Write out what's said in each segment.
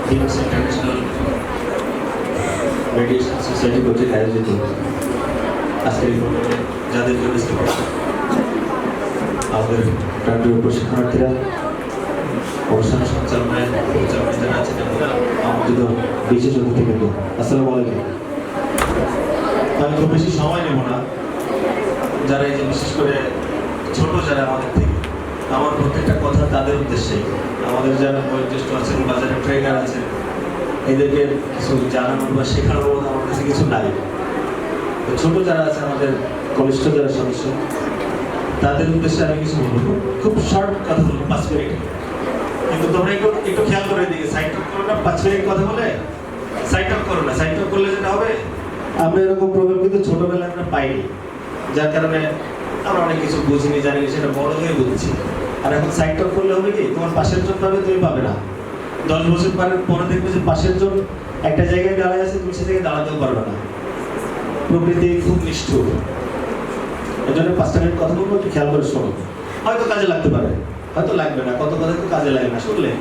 Hymns international meditation society কর্তৃক আয়োজিত আজকের এই প্রোগ্রামে যাদের জন্য আমাদের প্রাণপ্রিয় প্রশিক্ষণার্থীরা, অনুষ্ঠান সঞ্চালনায় যারা আছেন আমন্ত্রিত বিশেষ অতিথিবৃন্দ, আসসালামু আলাইকুম। আমি খুব বেশি সময় নেব না। যারা এই যে বিশেষ করে ছোট যারা আমাদের থেকে, আমার প্রত্যেকটা কথা তাদের উদ্দেশ্যেই। আমাদের যারা বয়োজ্যেষ্ঠ আছেন, বাজারে ট্রেনার আছেন, এদেরকে কিছু জানানোর বা শেখানোর মতো আমার কাছে কিছু নাই। তো ছোট যারা আছে, আমাদের কনিষ্ঠ যারা সদস্য, তাদের উদ্দেশ্যে আমি কিছু বলবো। খুব শর্ট কথা বলবো, 5 মিনিট। কিন্তু তোমরা একটু খেয়াল করে দিকে, সাইড টক করো না। 5 মিনিট কথা বলে সাইড টক করো না। সাইড টক করলে যেটা হবে, আমরা এরকম প্রবলেম কিন্তু ছোটবেলায় আমরা পাইনি, যার কারণে আমরা অনেক কিছু বুঝিনি, জানি সেটা বড় হয়ে বুঝছি। আর এখন সাইড টক করলে হবে কি, তোমার পাশের জন পাবে, তুমি পাবে না। 10 বছর পরে দেখবে যে পাশের জন একটা জায়গায় দাঁড়ায় আছে, তুমি সে জায়গায় দাঁড়াতেও পারবে না। প্রকৃতি খুব নিষ্ঠুর। এই জন্য 5 মিনিট কথা বলবো, একটু খেয়াল করে শোনো। হয়তো কাজে লাগতে পারে, হয়তো লাগবে না। কত কথা তো কাজে লাগে না শুনলে।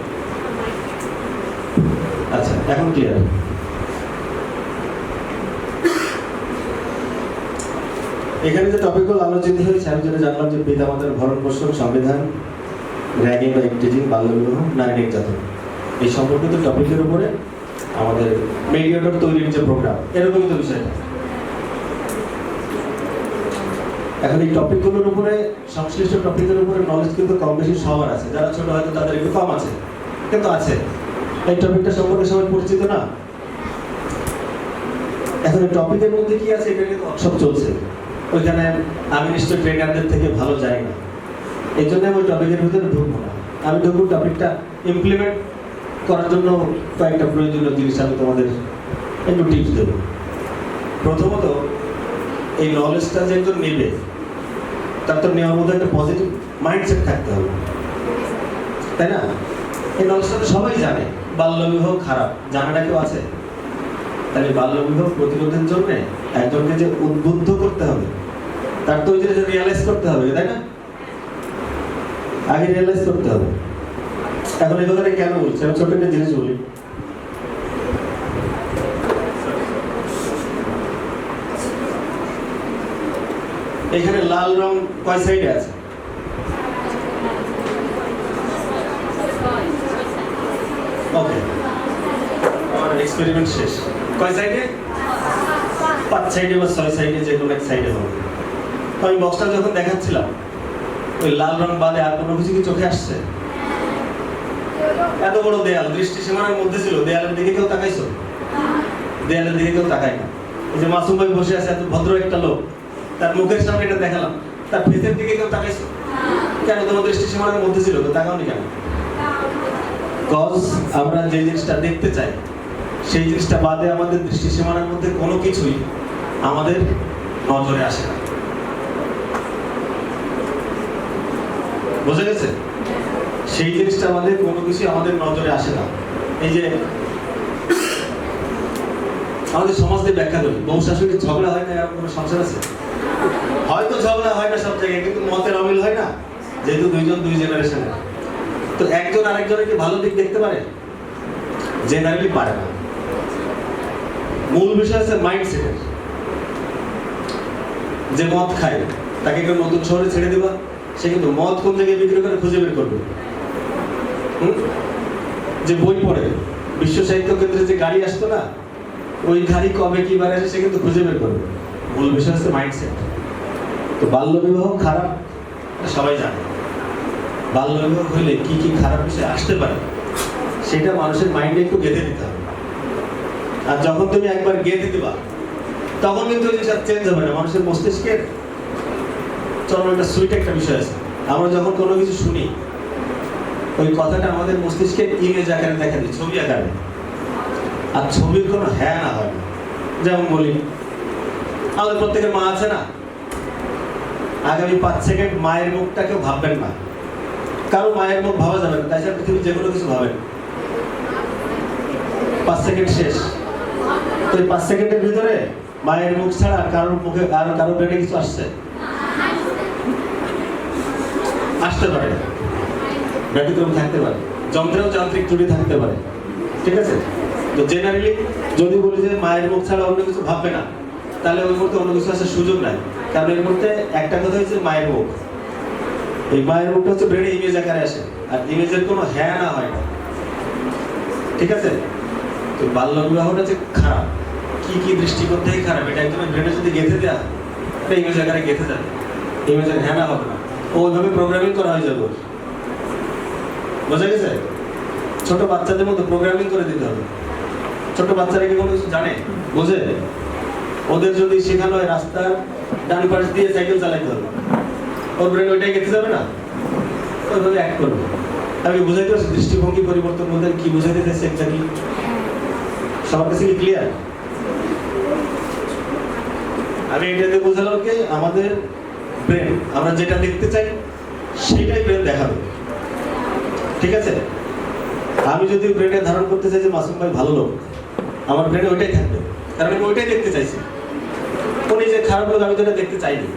আচ্ছা, এখন ক্লিয়ার। এখানে যে টপিকগুলো আলোচিত হয়েছে, আমি যেটা জানলাম যে পিতামাতার ভরণ পোষণ, সংবিধান, র্যাগিং বা ইফটিজিং, বাল্যবিবাহ, নারী নির্যাতন, এই সম্পর্কিত টপিকের উপরে আমাদের মিডিয়েটর তৈরির যে প্রোগ্রাম, এরকম তো বিষয়টা। এখন এই টপিকগুলোর উপরে, সংশ্লিষ্ট টপিকের উপরে নলেজ কিন্তু কম বেশি সবার আছে। যারা ছোট হয়তো তাদের একটু কম আছে, কিন্তু আছে। এই টপিকটা সম্পর্কে সবাই পরিচিত না। এখন এই টপিকের মধ্যে কি আছে, এটা নিয়ে সব চলছে। ওইখানে আমি নিশ্চয়ই ট্রেনারদের থেকে ভালো যাই না, এই জন্য আমি ওই টপিকের ভিতরে ঢুকবো না। আমি ঢুকবো টপিকটা ইমপ্লিমেন্ট করার জন্য কয়েকটা প্রয়োজনীয় জিনিস আমি তোমাদের একটু টিপস দেবো। প্রথমত, এই নলেজটা যে একজন নেবে, তার তো নেওয়ার মধ্যে একটা পজিটিভ মাইন্ডসেট থাকতে হবে, তাই না? এই নলেজটা তো সবাই জানে, বাল্যবিবাহ খারাপ, জানাটা কেউ আছে? তাহলে বাল্যবিবাহ প্রতিরোধের জন্য একজনকে যে উদ্বুদ্ধ করতে হবে, তার তো ওই যে রিয়েলাইজ করতে হবে, তাই না? আগে রিয়েলাইজ করতে হবে। এখন এই কথাটা কেন বলছি, আমি ছোট একটা জিনিস বলি। এখানে লাল রং কয় সাইডে আছে? ওকে, আমার এক্সপেরিমেন্ট শেষ। কয় সাইডে? 5 সাইডে বা 6 সাইডে, যে কোনো এক সাইডে হবে। তো আমি বক্সটা যখন দেখাচ্ছিলাম, ওই লাল রং বাদে আর কোনো কিছু কি চোখে আসছে? এত বড় দেয়াল, দৃষ্টি সীমানার মধ্যে ছিল। দেয়ালের দিকে কেউ তাকাইছো? দেয়ালের দিকে কেউ তাকায় না। এই যে মাসুম ভাই বসে আছে, এত ভদ্র একটা লোক, তার মুখের সামনে এটা দেখালাম, তার ফেসের দিকে কেউ তাকাইছো? কেন? তোমার দৃষ্টি সীমানার মধ্যে ছিল, তো তাকাওনি কেন? কজ আমরা যে জিনিসটা দেখতে চাই, সেই জিনিসটা বাদে আমাদের দৃষ্টি সীমানার মধ্যে কোনো কিছুই আমাদের নজরে আসে না। বোঝা গেছে? সেই জিনিসটা আমাদের কোনো কিছু আমাদের নজরে আসে না। এই যে আমাদের সমাজ দিয়ে ব্যাখ্যা করি, বউ শাশুড়ির ঝগড়া হয় না, এরকম কোনো সংসার আছে? হয়তো ঝগড়া হয় না সব জায়গায়, কিন্তু মতের অমিল হয় না, যেহেতু দুইজন দুই জেনারেশনের। তো একজন আরেকজনের কি ভালো দিক দেখতে পারে? জেনারেলি পারে না। মূল বিষয় আছে মাইন্ডসেটের। যে মদ খায়, তাকে কেউ নতুন শহরে ছেড়ে দিবা, সে কিন্তু মদ কোন জায়গায় বিক্রি করে খুঁজে বের করবে। যে বই পড়ে, বিশ্ব সাহিত্য কেন্দ্রে যে গাড়ি আসতো না, ওই গাড়ি কবে কি বার আসে সে কিন্তু খুঁজে বের করবে। মূল বিষয় হচ্ছে মাইন্ডসেট। তো বাল্যবিবাহ খারাপ, সবাই জানে। বাল্যবিবাহ হইলে কি কি খারাপ বিষয় আসতে পারে, সেটা মানুষের মাইন্ডে একটু গেঁথে দিতে হবে। আর যখন তুমি একবার গেঁথে দিবা, তখন কিন্তু ওই জিনিসটা চেঞ্জ হবে না। মানুষের মস্তিষ্কের চরম একটা সুইট একটা বিষয় আছে। আমরা যখন কোনো কিছু শুনি, ওই কথাটা আমাদের মস্তিষ্কে ইমেজ আকারে দেখা দিই, ছবি আকারে। আর ছবির কোনো হ্যাঁ না হয় না। যেমন বলি, আমাদের প্রত্যেকের মা আছে না? আগামী 5 সেকেন্ড মায়ের মুখটা কেউ ভাববেন না। কারো মায়ের মুখ ভাবা যাবে না, তাই সে পৃথিবীর যে কোনো কিছু ভাবেন। 5 সেকেন্ড শেষ। তো এই 5 সেকেন্ডের ভিতরে মায়ের মুখ ছাড়া কারোর মুখে আর কারো ব্রেনে কিছু আসছে? আসতে পারে, ব্যতিক্রম থাকতে পারে, যন্ত্রেও যান্ত্রিক ত্রুটি থাকতে পারে। ঠিক আছে? তো জেনারেলি যদি বলি যে মায়ের মুখ ছাড়া অন্য কিছু ভাববে না, তাহলে ওই মুহূর্তে অন্য কিছু আসার সুযোগ নাই। কারণ এর মধ্যে একটা কথা হচ্ছে মায়ের মুখ। এই মায়ের মুখটা হচ্ছে ব্রেনে ইমেজ আকারে আসে, আর ইমেজের কোনো হ্যাঁ না হয় না। ঠিক আছে? তো বাল্য বিবাহটা যে খারাপ, কি কি দৃষ্টিকোণ থেকে খারাপ, এটা একদম ব্রেনে যদি গেঁথে দেওয়া, এটা ইমেজ আকারে গেঁথে যাবে, ইমেজের হ্যাঁ না হবে না, ওইভাবে প্রোগ্রামিং করা হয়ে যাবে। বোঝা গেছে? ছোট বাচ্চাদের মতো প্রোগ্রামিং করে দিতে হবে। ছোট বাচ্চারা কি কোনো কিছু জানে, বোঝে? ওদের যদি শেখানো হয় রাস্তার ডান পাশ দিয়ে সাইকেল চালাতে হবে, ওর ব্রেন ওইটাই গেঁথে যাবে না, ওইভাবে অ্যাক্ট করবে। আমি বুঝাইতে পারছি দৃষ্টিভঙ্গি পরিবর্তন বলতে কি বুঝাইতে চাইছি এক্স্যাক্টলি? সবার কাছে কি ক্লিয়ার? আমি এটাতে বোঝালাম কি আমাদের ব্রেন আমরা যেটা দেখতে চাই সেটাই ব্রেন দেখাবে। ঠিক আছে? আমি যদি ব্রেনে ধারণ করতে চাই যে মাসুম ভাই ভালো লোক, আমার ব্রেনে ওইটাই থাকবে, কারণ আমি ওইটাই দেখতে চাইছি। উনি যে খারাপ লোক আমি তো এটা দেখতে চাইনি,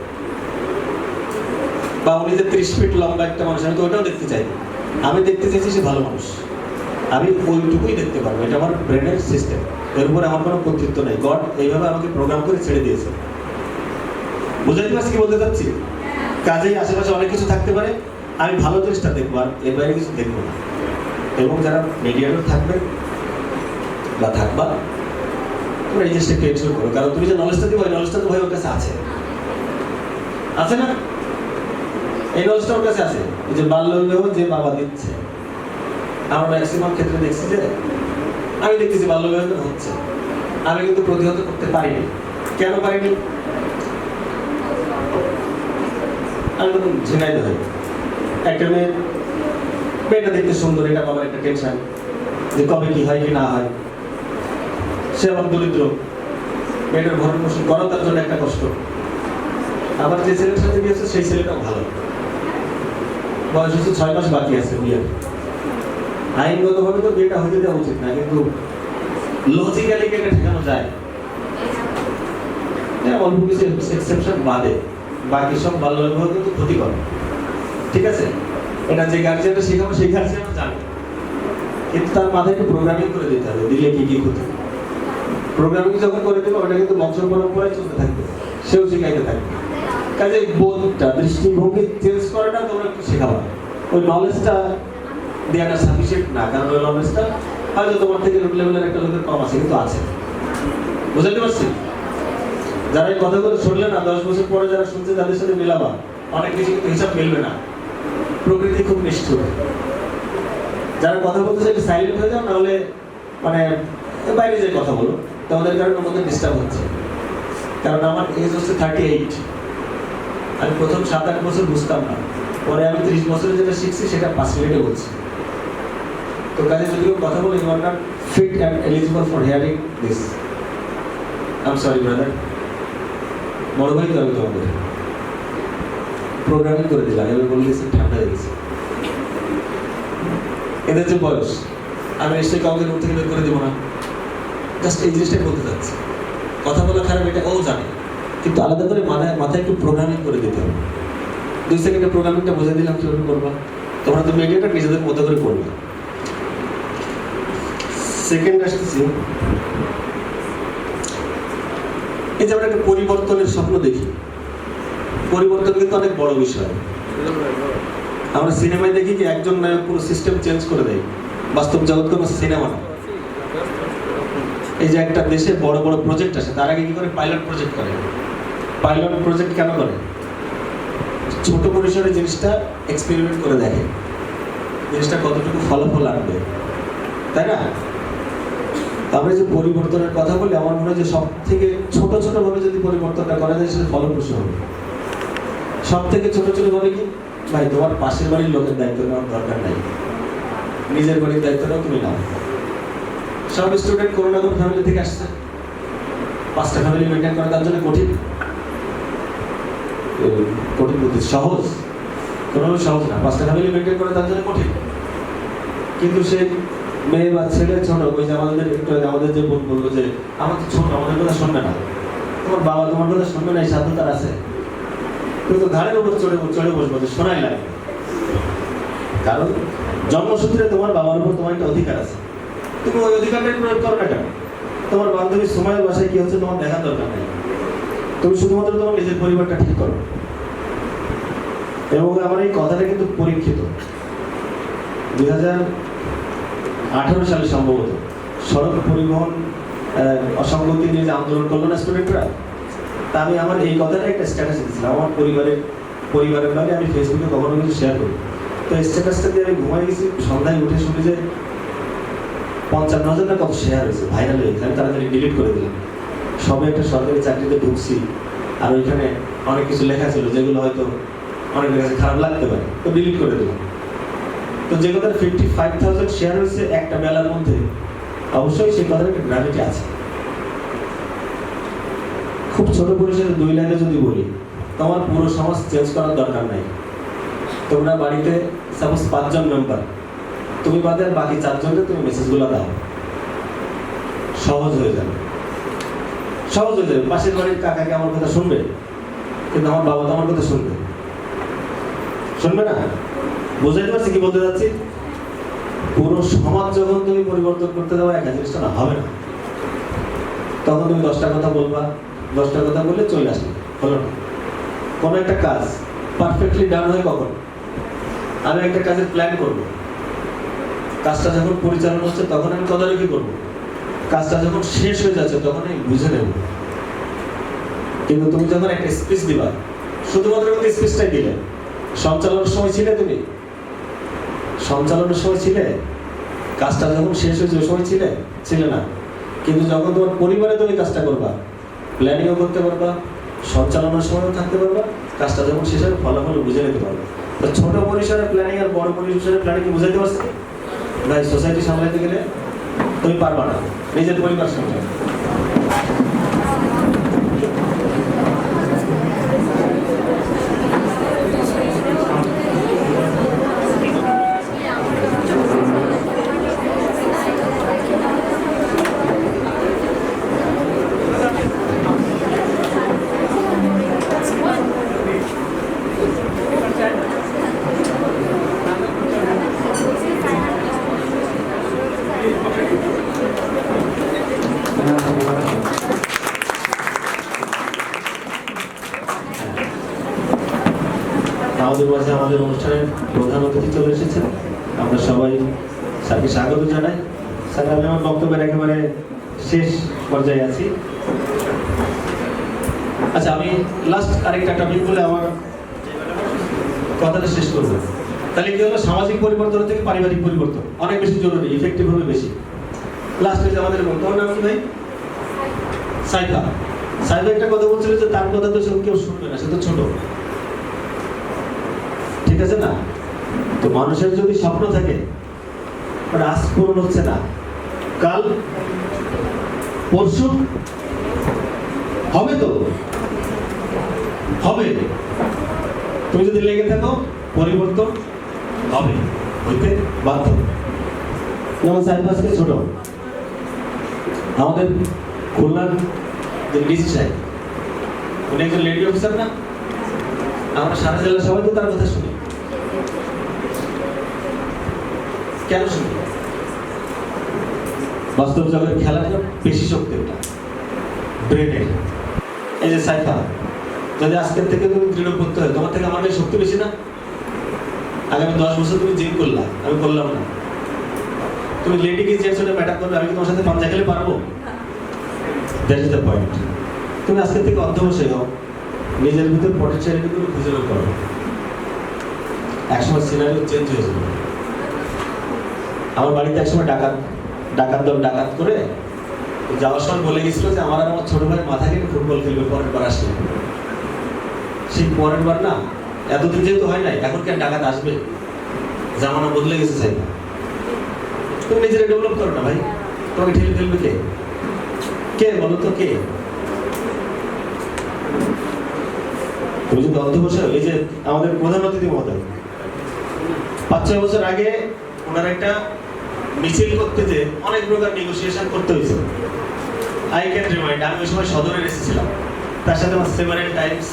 বা উনি যে 30 ফিট লম্বা একটা মানুষ আমি তো ওইটাও দেখতে চাইনি। আমি দেখতে চাইছি সে ভালো মানুষ, আমি ওইটুকুই দেখতে পারবো। এটা আমার ব্রেনের সিস্টেম, এর উপর আমার কোনো কর্তৃত্ব নেই। গড এইভাবে আমাকে প্রোগ্রাম করে ছেড়ে দিয়েছে। বুঝাইতে পারছি কি বলতে চাচ্ছি? কাজেই আশেপাশে অনেক কিছু থাকতে পারে, আমি ভালো জিনিসটা দেখবো আর এর বাইরে কিছু দেখবো না। এবং যারা মিডিয়াতে থাকবে বা থাকবা, তোমরা এই জিনিসটা এনশিওর করো, কারণ তুমি যে নলেজটা দিবো এই নলেজটা তো ভাই ওর কাছে আছে, আছে না? এই নলেজটা ওর কাছে আছে। এই যে বাল্য বিবাহ যে বাবা দিচ্ছে, আমরা ম্যাক্সিমাম ক্ষেত্রে দেখছি যে আমি দেখতেছি বাল্য বিবাহ হচ্ছে, আমি কিন্তু প্রতিহত করতে পারিনি। কেন পারিনি? আমি তখন ঝিনাইতে হই। একটা মেয়েটা দেখতে সুন্দর, এটা বাবার একটা টেনশন যে কবে কি হয় কি না হয়। সে আবার দরিদ্র, মেয়েটার ভরণ পোষণ করা তার জন্য একটা কষ্ট। আবার যে ছেলের সাথে গিয়েছে সেই ছেলেটাও ভালো, বয়স হচ্ছে 6 মাস বাকি আছে বিয়ের। আইনগতভাবে তো বিয়েটা হইতে দেওয়া উচিত না, কিন্তু লজিক্যালি এটা ঠেকানো যায়। অল্প কিছু এক্সেপশন বাদে বাকি সব বাল্য বিবাহ কিন্তু ক্ষতিকর। ঠিক আছে? এটা যে গার্জিয়ানটা শেখাবো সেই গার্জিয়ান জানে, কিন্তু তার মাথায় একটু প্রোগ্রামিং করে দিতে হবে, দিলে কি কি ক্ষতি। প্রোগ্রামিং যখন করে দেবে ওটা কিন্তু বংশ পরম্পরায় চলতে থাকবে, সেও শিখাইতে থাকবে। কাজে বোধটা, দৃষ্টিভঙ্গি চেঞ্জ করাটা তোমরা একটু শেখাবা। ওই নলেজটা দেওয়াটা সাফিসিয়েন্ট না, কারণ ওই নলেজটা হয়তো তোমার থেকে রুট লেভেলের একটা লোকের কম আছে, কিন্তু আছে। বুঝতে পারছি? যারা এই কথাগুলো শুনলে না, 10 বছর পরে যারা শুনছে তাদের সাথে মেলাবা, অনেক কিছু কিন্তু হিসাব মিলবে না। প্রকৃতি খুব নিষ্ঠুর। যারা কথা বলতে চাই সাইলেন্ট হয়ে যাও, নাহলে মানে বাইরে যে কথা বলো, তোমাদের কারণে আমাদের ডিস্টার্ব হচ্ছে। কারণ আমার এজ হচ্ছে 38। আমি প্রথম 7-8 বছর বুঝতাম না, পরে আমি 30 বছরে যেটা শিখছি সেটা 5 মিনিটে বলছি। তো কাজে যদি কথা বলে you are not fit and eligible for hearing this. I am sorry brother, বড় ভাই তো আমি তোমাদের প্রোগ্রামিং করে দিলাম, এবার বলে দিয়েছি ঠান্ডা হয়ে গেছে। এদের যে বয়স, আমি নিশ্চয়ই কাউকে রুম থেকে বের করে দেবো না। জাস্ট এই জিনিসটাই বলতে চাচ্ছি, কথা বলা খারাপ এটা ও জানে, কিন্তু আলাদা করে মাথায় একটু প্রোগ্রামিং করে দিতে হবে। 2 সেকেন্ডে প্রোগ্রামিংটা বুঝে দিলাম কিভাবে করবা। তোমরা তো মিডিয়াটা নিজেদের মতো করে করবে। সেকেন্ড আসতেছি, এই যে আমরা একটা পরিবর্তনের স্বপ্ন দেখি, পরিবর্তন কিন্তু অনেক বড় বিষয়। আমরা সিনেমায় দেখি কি একজন নায়ক পুরো সিস্টেম চেঞ্জ করে দেয়, বাস্তব জগৎ কোনো সিনেমা না। এই যে একটা দেশে বড় বড় প্রজেক্ট আসে, তার আগে কি করে পাইলট প্রজেক্ট করে। পাইলট প্রজেক্ট কেন করে? ছোট পরিসরে জিনিসটা এক্সপেরিমেন্ট করে দেখে, জিনিসটা কতটুকু ফলাফল আনবে, তাই না? আমরা যে পরিবর্তনের কথা বলি, আমার মনে হয় যে সব থেকে ছোট ছোট ভাবে যদি পরিবর্তনটা করা যায় সেটা ফলপ্রসূ হবে। সব থেকে ছোট ছোট ভাবে কি, ভাই তোমার পাশের বাড়ির লোকের দায়িত্ব নেওয়ার দরকার নাই, নিজের বাড়ির দায়িত্বটাও তুমি নাও। সব স্টুডেন্ট কোনো না কোনো ফ্যামিলি থেকে আসছে, 5টা ফ্যামিলি মেনটেন করা তার জন্য কঠিন বুদ্ধি। সহজ কোনো সহজ না, 5টা ফ্যামিলি মেনটেন করা তার জন্য কঠিন। কিন্তু সে মেয়ে বা ছেলে ছোট, ওই যে আমাদের একটু আমাদের যে বোন বলবো যে আমার তো ছোট, আমাদের কথা শুনবে না, তোমার বাবা তোমার কথা শুনবে না, এই সাধ্য তার আছে। কিন্তু ঘাড়ের উপর চড়ে বসবো যে শোনাই লাগে, কারণ জন্মসূত্রে তোমার বাবার উপর তোমার একটা অধিকার আছে। তুমি ওই অধিকারটাই প্রয়োগ করো না কেন? তোমার বান্ধবী সময়ের বাসায় কি হচ্ছে তোমার দেখার দরকার নেই। তুমি শুধুমাত্র তোমার নিজের পরিবারটা ঠিক করো। এবং আমার এই কথাটা কিন্তু পরীক্ষিত। 2018 সালে সম্ভবত সড়ক পরিবহন অসঙ্গতি নিয়ে যে আন্দোলন করলো না স্টুডেন্টরা, তা আমি আমার এই কথাটা একটা স্ট্যাটাস দিয়েছিলাম। আমার পরিবারের লাগে আমি ফেসবুকে কখনো কিছু শেয়ার করি। তো এই স্ট্যাটাসটা দিয়ে আমি ঘুমাই গেছি, সন্ধ্যায় উঠে শুনি যে 55,000 না কত শেয়ার হয়েছে, ভাইরাল হয়েছে। আমি তাড়াতাড়ি ডিলিট করে দিলাম। সবে একটা সরকারি চাকরিতে ঢুকছি, আর ওইখানে অনেক কিছু লেখা ছিল যেগুলো হয়তো অনেকের কাছে খারাপ লাগতে পারে, তো ডিলিট করে দিলাম। তো যে কথাটা 55,000 শেয়ার হয়েছে একটা বেলার মধ্যে, অবশ্যই সেই কথার একটা গ্র্যাভিটি আছে। খুব ছোট পরিসরে 2 লাইনে যদি বলি, তোমার পুরো সমাজ চেঞ্জ করার দরকার নাই। তোমরা বাড়িতে সাপোজ 5 জন মেম্বার, তুমি বাদে আর বাকি 4 জনকে তুমি মেসেজগুলো দাও, সহজ হয়ে যাবে। পাশের বাড়ির কাকাকে আমার কথা শুনবে, কিন্তু আমার বাবা তো আমার কথা শুনবে না। বুঝাইতে পারছি কি বলতে যাচ্ছি? পুরো সমাজ যখন তুমি পরিবর্তন করতে যাবো, একটা জিনিসটা না হবে না। তখন তুমি 10টা কথা বলবা, 10টা কথা বললে চলে আসবে, হলো না? কোনো একটা কাজ পারফেক্টলি ডান হয় কখন? আমি একটা কাজের প্ল্যান করব, কাজটা যখন পরিচালনা হচ্ছে তখন আমি তদারকি করব, কাজটা যখন শেষ হয়ে যাচ্ছে তখন আমি বুঝে নেব। কিন্তু তুমি যখন একটা স্পিচ দিবা, শুধুমাত্র কিন্তু স্পিচটাই দিলে, সঞ্চালনের সময় ছিলে, তুমি সঞ্চালনের সময় ছিলে, কাজটা যখন শেষ হয়েছে ওই সময় ছিলে না। কিন্তু যখন তোমার পরিবারে তুমি কাজটা করবা, প্ল্যানিংও করতে পারবা, সঞ্চালনের সময়ও থাকতে পারবা, কাজটা যখন শেষ হবে ফলাফল বুঝে নিতে পারবে। তো ছোট পরিসরে প্ল্যানিং আর বড় পরিসরে প্ল্যানিং কি বুঝাইতে পারছি? ভাই সোসাইটি সামলাইতে গেলে তুমি পারবা না, নিজের পরিবার সামলাতে। আমাদের মাঝে আমাদের অনুষ্ঠানের প্রধান অতিথি চলে এসেছেন, আমরা সবাই স্যারকে স্বাগত জানাই। স্যার, আমি আমার বক্তব্যের একেবারে শেষ পর্যায়ে আছি। আচ্ছা, আমি লাস্ট আরেকটা টপিক বলে আমার কথাটা শেষ করবো। তাহলে কি হলো? সামাজিক পরিবর্তন থেকে পারিবারিক পরিবর্তন অনেক বেশি জরুরি, ইফেক্টিভ হবে বেশি। লাস্টে যে আমাদের বক্তব্য নাম কি ভাই? সাইফা একটা কথা বলছিল যে তার কথা তো কেউ শুনবে না, সে তো ছোট, ঠিক আছে না? তো মানুষের যদি স্বপ্ন থাকে, আজ পূরণ হচ্ছে না, কাল পরশু হবে, তো হবে। তুমি যদি লেগে থাকো, পরিবর্তন হবে, হইতে বাধ্য। যেমন সাইফাসকে ছোট, আমাদের খুলনার যে ডিসি সাহেব, উনি একজন লেডি অফিসার না? আমরা সারা জেলার সবাই তো তার কথা শুনি। কেন শুনি? বাস্তব জগতের খেলাটা বেশি শক্তি, ওটা ব্রেনের। এই যে সাইফা, যদি আজকের থেকে তুমি দৃঢ় করতে হয়, তোমার থেকে আমার শক্তি বেশি না? আগামী 10 বছর তুমি জিম করলা, আমি করলাম না। তুমি লেডি কি জেন্টস ওটা ম্যাটার করবে? আমি কি তোমার সাথে পাঞ্জা খেলে পারবো? That is the point. তুমি আজকের থেকে অধ্যবসায়ী হও, নিজের ভিতর পটেনশিয়ালিটিগুলো খুঁজে বের করো। একসময় সিনারিও চেঞ্জ হয়ে যাবে। আমার বাড়িতে একসময় ডাকাত দল ডাকাত করে যাওয়ার সময় বলে গেছিল যে আমার আর আমার ছোট ভাই মাথা কেটে ফুটবল খেলবে পরের বার আসলে। সেই পরের বার না, এতদিন যেহেতু হয় নাই, এখন কেন ডাকাত আসবে? জামানা বদলে গেছে। চাই না, তুমি নিজেরা ডেভেলপ করো না ভাই, তোমাকে ঠেলে ফেলবে কে বলো তো? কে? তুমি যদি অধ্যবসায়, এই যে আমাদের প্রধান অতিথি মহোদয় 5-6 বছর আগে ওনার একটা মিছিল করতে যে অনেক প্রকার নেগোসিয়েশন করতে হয়েছে। আই ক্যান রিমাইন্ড, আমি ওই সময় সদরের এসেছিলাম, তার সাথে আমার সেভারেল টাইমস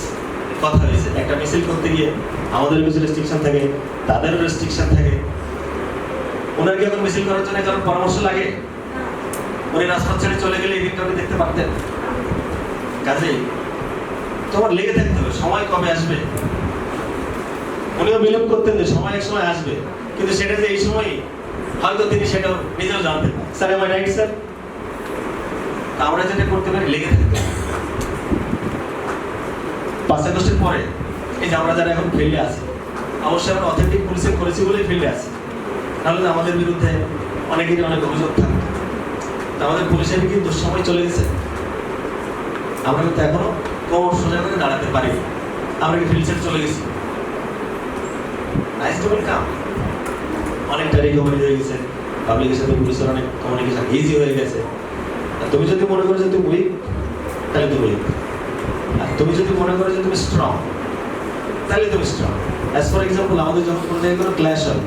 কথা হয়েছে। একটা মিছিল করতে গিয়ে আমাদের কিছু রেস্ট্রিকশন থাকে, তাদেরও রেস্ট্রিকশন থাকে। ওনার কি এখন মিছিল করার জন্য কারণ পরামর্শ লাগে? উনি রাজপথ ছেড়ে চলে গেলে এই দিনটা দেখতে পারতেন। কাজেই তোমার লেগে থাকতে হবে সময় কবে আসবে। উনিও বিলম্ব করতেন যে সময় এক সময় আসবে, কিন্তু সেটা যে এই সময়ই হয়তো তিনি সেটাও নিজেও জানতেন। Sir am I right sir? আমরা যেটা করতে পারি লেগে থাকতে। 5 আগস্টের পরে এই যে আমরা যারা এখন ফিল্ডে আছি, অবশ্যই আমরা অথেন্টিক পুলিশিং করেছি বলেই ফিল্ডে আছি, তাহলে তো আমাদের বিরুদ্ধে অনেকেরই অনেক অভিযোগ থাকতো। আমাদের পুলিশের কি দুঃসময় চলে গেছে? আমরা কিন্তু এখনো কোমর সোজা করে দাঁড়াতে পারি। আমরা কি ফিল্ড ছেড়ে চলে গেছি? Nice to welcome. অনেকটা রিকভারি হয়ে গেছে, পাবলিকের সাথে পুলিশের অনেক কমিউনিকেশন ইজি হয়ে গেছে। আর তুমি যদি মনে করো যে তুমি উইক, তাহলে তুমি উইক। আর তুমি যদি মনে করো যে তুমি স্ট্রং, তাহলে তুমি স্ট্রং। অ্যাজ ফর এক্সাম্পল, আমাদের যখন কোনো জায়গায় কোনো ক্ল্যাশ হয়,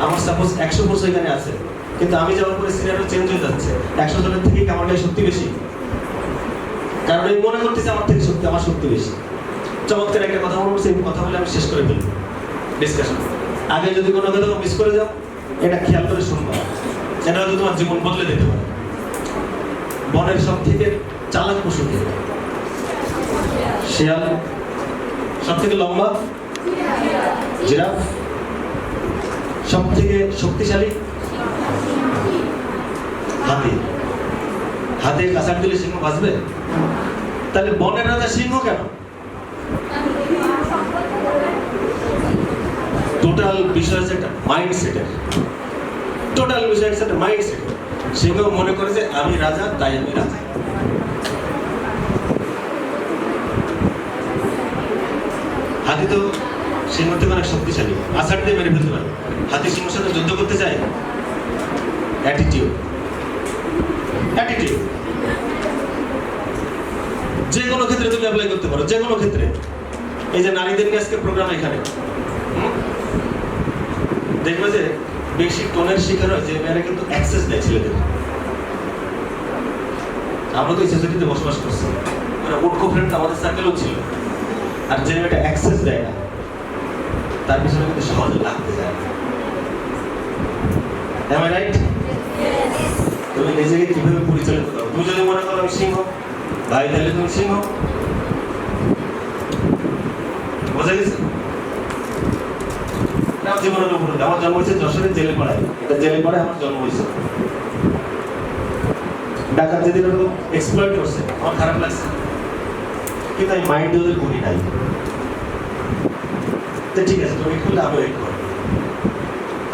আমার সাপোজ 100 ফোর্স এখানে আছে, কিন্তু আমি যাওয়ার পরে সিনারিও চেঞ্জ হয়ে যাচ্ছে, 100 জনের থেকে আমারটাই শক্তি বেশি, কারণ আমি মনে করতেছি আমার থেকে শক্তি, আমার শক্তি বেশি। চমৎকার একটা কথা বলবো, সেই কথা বলে আমি শেষ করে ফেলবো ডিসকাশন। আগে যদি কোনো কথা মিস করে যাও, এটা খেয়াল করে শুনবো, এটা হয়তো তোমার জীবন বদলে দিতে পারে। বনের সব থেকে চালাক পশু কে? শিয়াল। সব থেকে লম্বা? জিরাফ। সব থেকে শক্তিশালী? হাতি। হাতে কাঁসার দিলে সিংহ বাঁচবে? তাহলে বনের রাজা সিংহ কেন? টোটাল বিষয় হচ্ছে একটা মাইন্ডসেটের। টোটাল বিষয় হচ্ছে একটা মাইন্ডসেট। সিংহ মনে করে যে আমি রাজা, তাই আমি রাজা। হাতি তো সিংহ থেকে অনেক শক্তিশালী, আষাঢ় দিয়ে মেরে ফেলতে পারে। হাতি সিংহের সাথে যুদ্ধ করতে চায়? অ্যাটিটিউড। অ্যাটিটিউড যে কোনো ক্ষেত্রে তুমি অ্যাপ্লাই করতে পারো, যে কোনো ক্ষেত্রে। এই যে নারীদের নিয়ে আজকে প্রোগ্রাম এখানে, দেখবে যে বেশি টোনের শিকার হয় যে মেয়েরা কিন্তু অ্যাক্সেস দেয় ছেলেদের। আমরা তো এই সোসাইটিতে বসবাস করছি, মানে উটকো ফ্রেন্ড আমাদের সার্কেলও ছিল। আর যে মেয়েটা অ্যাক্সেস দেয় না, তার পিছনে কিন্তু সহজে লাগতে যায়। Am I right? তুমি নিজেকে কিভাবে পরিচালিত করো? তুমি যদি মনে করো আমি সিংহ, ভাই তাহলে তুমি সিংহ। বোঝা গেছে? জীবনের উপরে আমার জন্ম হয়েছে যশোরের জেলে পাড়ায়। এটা জেলে পাড়ায় আমার জন্ম হয়েছে। ডাকাত যেদিন এক্সপ্লয়েট করছে, আমার খারাপ লাগছে, কিন্তু আমি মাইন্ডে ওদের করি নাই। ঠিক আছে, তুমি করলে আমি ওয়েট করো।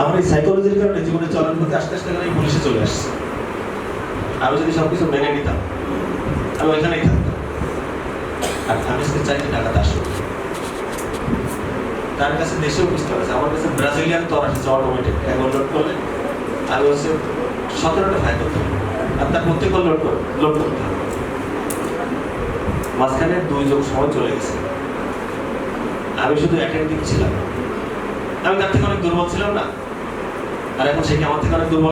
আমার এই সাইকোলজির কারণে জীবনে চলার পথে আস্তে আস্তে করে পুলিশে চলে আসছে। আমি যদি সবকিছু মেনে নিতাম, আমি ওইখানেই থাকতাম। আর আমি আজকে চাইতে ডাকাত আসুক। তার কাছে দেশেও বুঝতে পারছে, আমার কাছে ব্রাজিলিয়ান তর আসছে অটোমেটিক। একবার লোড করলে আমি হচ্ছে 17টা ফাইল করতে হবে, আর তার প্রত্যেকবার লোড করতে হবে। মাঝখানে 2 যোগ সময় চলে গেছে। আমি শুধু অ্যাটেন্টিভ ছিলাম। আমি তার থেকে অনেক দুর্বল ছিলাম না, আর এখন সে কি আমার থেকে অনেক দুর্বল?